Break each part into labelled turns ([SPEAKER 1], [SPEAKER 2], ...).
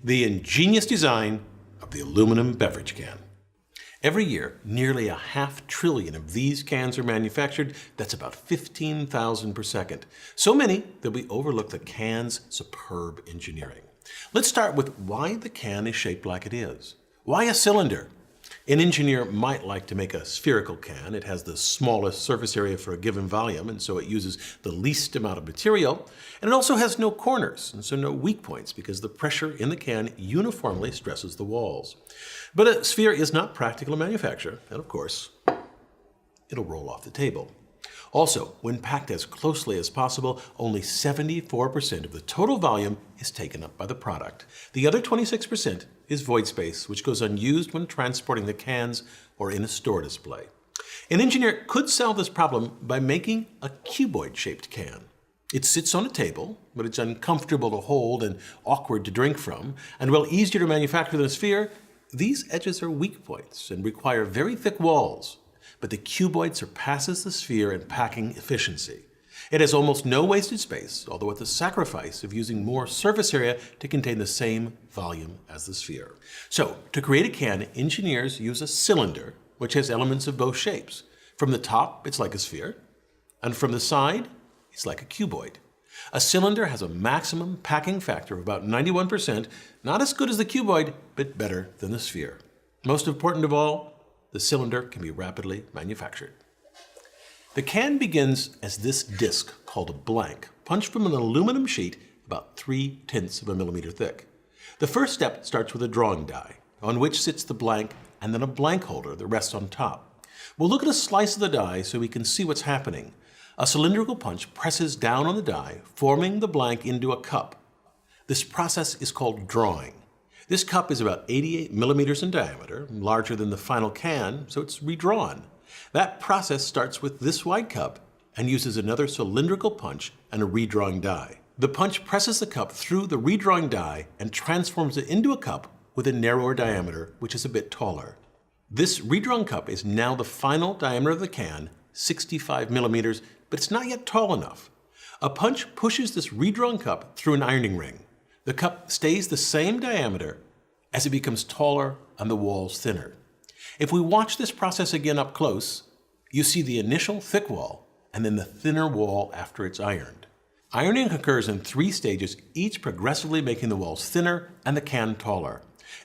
[SPEAKER 1] The ingenious design of the aluminum beverage can. Every year, nearly 500 billion of these cans are manufactured. That's about 15,000 per second. So many that we overlook the can's superb engineering. Let's start with why the can is shaped like it is. Why a cylinder? An engineer might like to make a spherical can. It has the smallest surface area for a given volume, and so it uses the least amount of material. And it also has no corners, and so no weak points, because the pressure in the can uniformly stresses the walls. But a sphere is not practical to manufacture, and of course, it'll roll off the table. Also, when packed as closely as possible, only 74% of the total volume is taken up by the product. The other 26% is void space, which goes unused when transporting the cans or in a store display. An engineer could solve this problem by making a cuboid-shaped can. It sits on a table, but it's uncomfortable to hold and awkward to drink from, and while easier to manufacture than a sphere, these edges are weak points and require very thick walls. But the cuboid surpasses the sphere in packing efficiency. It has almost no wasted space, although at the sacrifice of using more surface area to contain the same volume as the sphere. So, to create a can, engineers use a cylinder, which has elements of both shapes. From the top, it's like a sphere, and from the side, it's like a cuboid. A cylinder has a maximum packing factor of about 91%, not as good as the cuboid, but better than the sphere. Most important of all, the cylinder can be rapidly manufactured. The can begins as this disc called a blank, punched from an aluminum sheet about 3/10 of a millimeter thick. The first step starts with a drawing die, on which sits the blank and then a blank holder that rests on top. We'll look at a slice of the die so we can see what's happening. A cylindrical punch presses down on the die, forming the blank into a cup. This process is called drawing. This cup is about 88 millimeters in diameter, larger than the final can, so it's redrawn. That process starts with this wide cup and uses another cylindrical punch and a redrawing die. The punch presses the cup through the redrawing die and transforms it into a cup with a narrower diameter, which is a bit taller. This redrawn cup is now the final diameter of the can, 65 millimeters, but it's not yet tall enough. A punch pushes this redrawn cup through an ironing ring. The cup stays the same diameter as it becomes taller and the walls thinner. If we watch this process again up close, you see the initial thick wall and then the thinner wall after it's ironed. Ironing occurs in 3 stages, each progressively making the walls thinner and the can taller.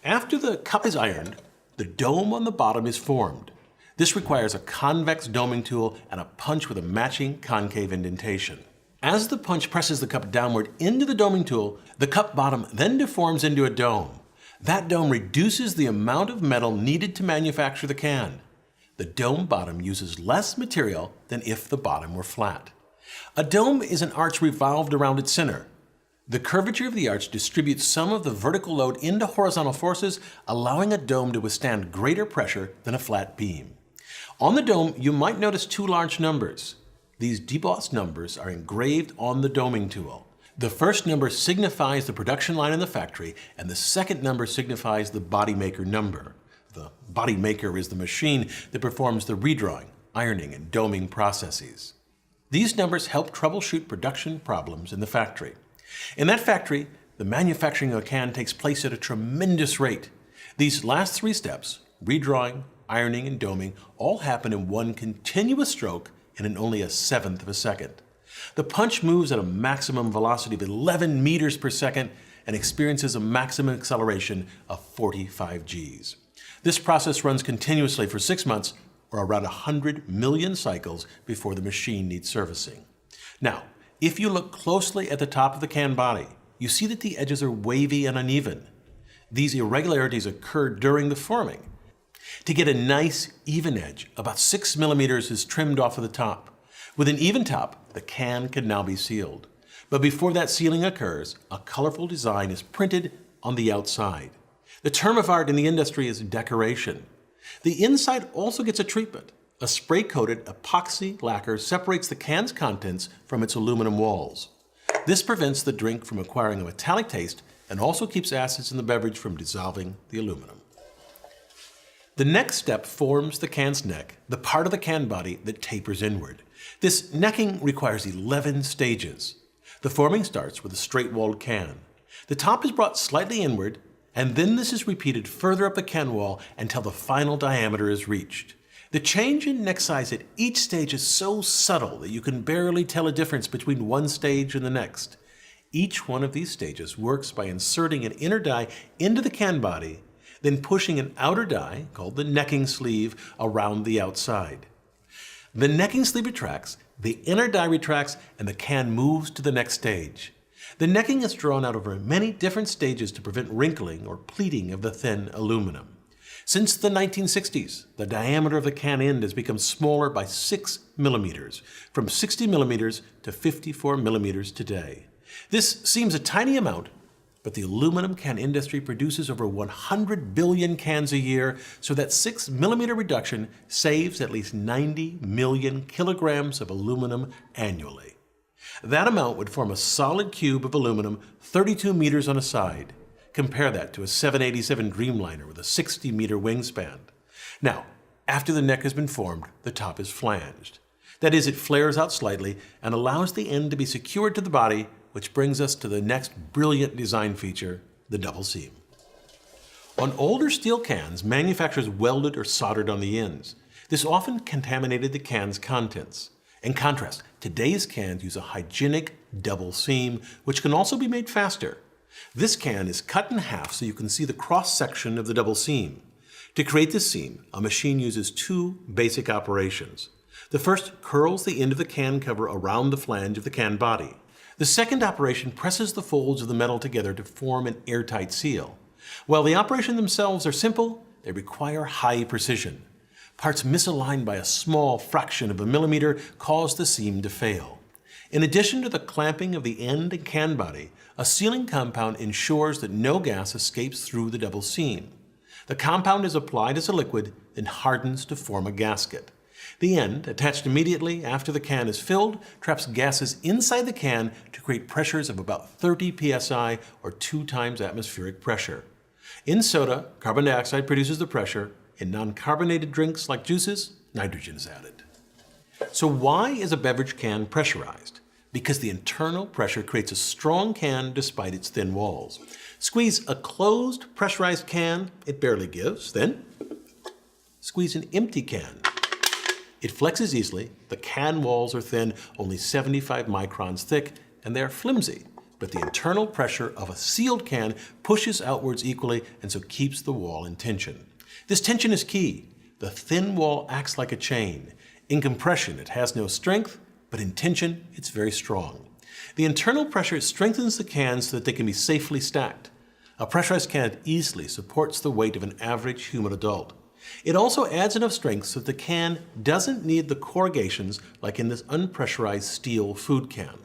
[SPEAKER 1] After the cup is ironed, the dome on the bottom is formed. This requires a convex doming tool and a punch with a matching concave indentation. As the punch presses the cup downward into the doming tool, the cup bottom then deforms into a dome. That dome reduces the amount of metal needed to manufacture the can. The dome bottom uses less material than if the bottom were flat. A dome is an arch revolved around its center. The curvature of the arch distributes some of the vertical load into horizontal forces, allowing a dome to withstand greater pressure than a flat beam. On the dome, you might notice 2 large numbers. These debossed numbers are engraved on the doming tool. The first number signifies the production line in the factory, and the second number signifies the body maker number. The body maker is the machine that performs the redrawing, ironing, and doming processes. These numbers help troubleshoot production problems in the factory. In that factory, the manufacturing of a can takes place at a tremendous rate. These last 3 steps, redrawing, ironing, and doming, all happen in one continuous stroke and in only 1/7 of a second. The punch moves at a maximum velocity of 11 meters per second and experiences a maximum acceleration of 45 Gs. This process runs continuously for 6 months or around 100 million cycles before the machine needs servicing. Now, if you look closely at the top of the can body, you see that the edges are wavy and uneven. These irregularities occur during the forming. To get a nice, even edge, about 6 millimeters is trimmed off of the top. With an even top, the can can now be sealed. But before that sealing occurs, a colorful design is printed on the outside. The term of art in the industry is decoration. The inside also gets a treatment. A spray-coated epoxy lacquer separates the can's contents from its aluminum walls. This prevents the drink from acquiring a metallic taste and also keeps acids in the beverage from dissolving the aluminum. The next step forms the can's neck, the part of the can body that tapers inward. This necking requires 11 stages. The forming starts with a straight-walled can. The top is brought slightly inward, and then this is repeated further up the can wall until the final diameter is reached. The change in neck size at each stage is so subtle that you can barely tell a difference between one stage and the next. Each one of these stages works by inserting an inner die into the can body, then pushing an outer die, called the necking sleeve, around the outside. The necking sleeve retracts, the inner die retracts, and the can moves to the next stage. The necking is drawn out over many different stages to prevent wrinkling or pleating of the thin aluminum. Since the 1960s, the diameter of the can end has become smaller by 6 millimeters, from 60 millimeters to 54 millimeters today. This seems a tiny amount, but the aluminum can industry produces over 100 billion cans a year, so that 6 millimeter reduction saves at least 90 million kilograms of aluminum annually. That amount would form a solid cube of aluminum 32 meters on a side. Compare that to a 787 Dreamliner with a 60-meter wingspan. Now, after the neck has been formed, the top is flanged. That is, it flares out slightly and allows the end to be secured to the body, which brings us to the next brilliant design feature, the double seam. On older steel cans, manufacturers welded or soldered on the ends. This often contaminated the can's contents. In contrast, today's cans use a hygienic double seam, which can also be made faster. This can is cut in half so you can see the cross-section of the double seam. To create this seam, a machine uses two basic operations. The first curls the end of the can cover around the flange of the can body. The second operation presses the folds of the metal together to form an airtight seal. While the operations themselves are simple, they require high precision. Parts misaligned by a small fraction of a millimeter cause the seam to fail. In addition to the clamping of the end and can body, a sealing compound ensures that no gas escapes through the double seam. The compound is applied as a liquid, then hardens to form a gasket. The end, attached immediately after the can is filled, traps gases inside the can to create pressures of about 30 psi or 2 times atmospheric pressure. In soda, carbon dioxide produces the pressure. In non-carbonated drinks like juices, nitrogen is added. So why is a beverage can pressurized? Because the internal pressure creates a strong can despite its thin walls. Squeeze a closed, pressurized can, it barely gives. Then, squeeze an empty can. It flexes easily, the can walls are thin, only 75 microns thick, and they're flimsy. But the internal pressure of a sealed can pushes outwards equally and so keeps the wall in tension. This tension is key. The thin wall acts like a chain. In compression, it has no strength, but in tension, it's very strong. The internal pressure strengthens the cans so that they can be safely stacked. A pressurized can easily supports the weight of an average human adult. It also adds enough strength so that the can doesn't need the corrugations like in this unpressurized steel food can.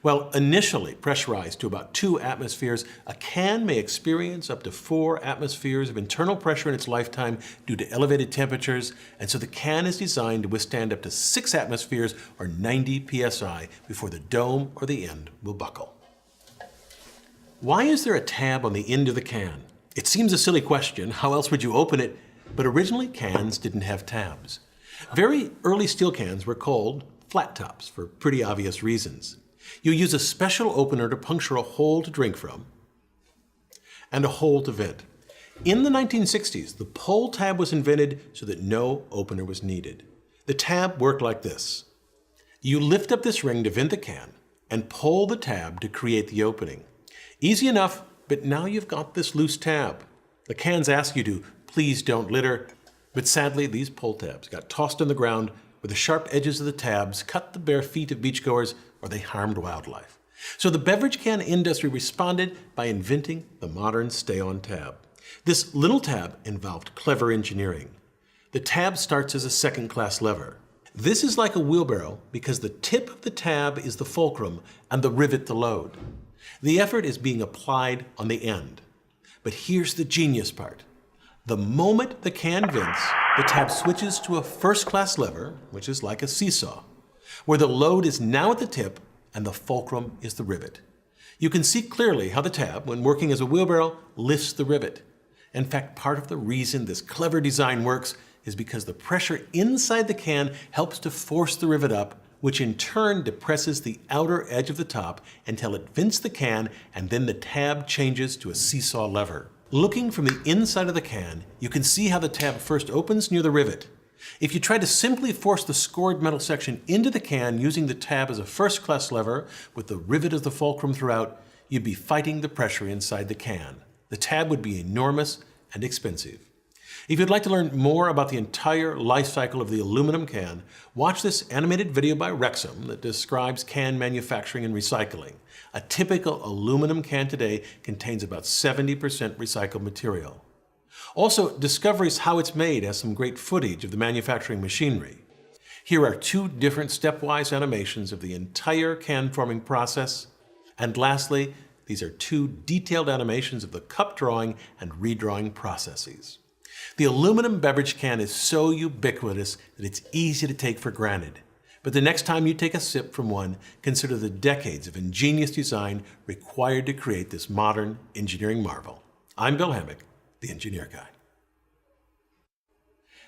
[SPEAKER 1] While initially pressurized to about 2 atmospheres, a can may experience up to 4 atmospheres of internal pressure in its lifetime due to elevated temperatures, and so the can is designed to withstand up to 6 atmospheres or 90 psi before the dome or the end will buckle. Why is there a tab on the end of the can? It seems a silly question. How else would you open it? But originally, cans didn't have tabs. Very early steel cans were called flat tops for pretty obvious reasons. You use a special opener to puncture a hole to drink from and a hole to vent. In the 1960s, the pull tab was invented so that no opener was needed. The tab worked like this. You lift up this ring to vent the can and pull the tab to create the opening. Easy enough, but now you've got this loose tab. The cans ask you to please don't litter, but sadly these pull tabs got tossed on the ground where the sharp edges of the tabs cut the bare feet of beachgoers or they harmed wildlife. So the beverage can industry responded by inventing the modern stay-on tab. This little tab involved clever engineering. The tab starts as a second-class lever. This is like a wheelbarrow because the tip of the tab is the fulcrum and the rivet the load. The effort is being applied on the end. But here's the genius part. The moment the can vents, the tab switches to a first-class lever, which is like a seesaw, where the load is now at the tip and the fulcrum is the rivet. You can see clearly how the tab, when working as a wheelbarrow, lifts the rivet. In fact, part of the reason this clever design works is because the pressure inside the can helps to force the rivet up, which in turn depresses the outer edge of the top until it vents the can, and then the tab changes to a seesaw lever. Looking from the inside of the can, you can see how the tab first opens near the rivet. If you try to simply force the scored metal section into the can using the tab as a first-class lever with the rivet as the fulcrum throughout, you'd be fighting the pressure inside the can. The tab would be enormous and expensive. If you'd like to learn more about the entire life cycle of the aluminum can, watch this animated video by Rexam that describes can manufacturing and recycling. A typical aluminum can today contains about 70% recycled material. Also, Discovery's How It's Made has some great footage of the manufacturing machinery. Here are 2 different stepwise animations of the entire can forming process. And lastly, these are 2 detailed animations of the cup drawing and redrawing processes. The aluminum beverage can is so ubiquitous that it's easy to take for granted. But the next time you take a sip from one, consider the decades of ingenious design required to create this modern engineering marvel. I'm Bill Hammack, the Engineer Guy.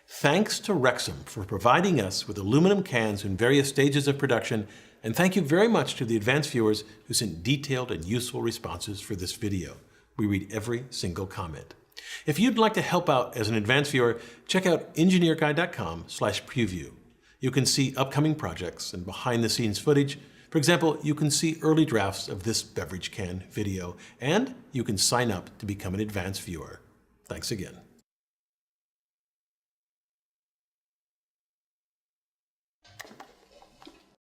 [SPEAKER 1] Thanks to Rexam for providing us with aluminum cans in various stages of production, and thank you very much to the advanced viewers who sent detailed and useful responses for this video. We read every single comment. If you'd like to help out as an advanced viewer, check out engineerguy.com/preview. You can see upcoming projects and behind-the-scenes footage. For example, you can see early drafts of this beverage can video, and you can sign up to become an advanced viewer. Thanks again.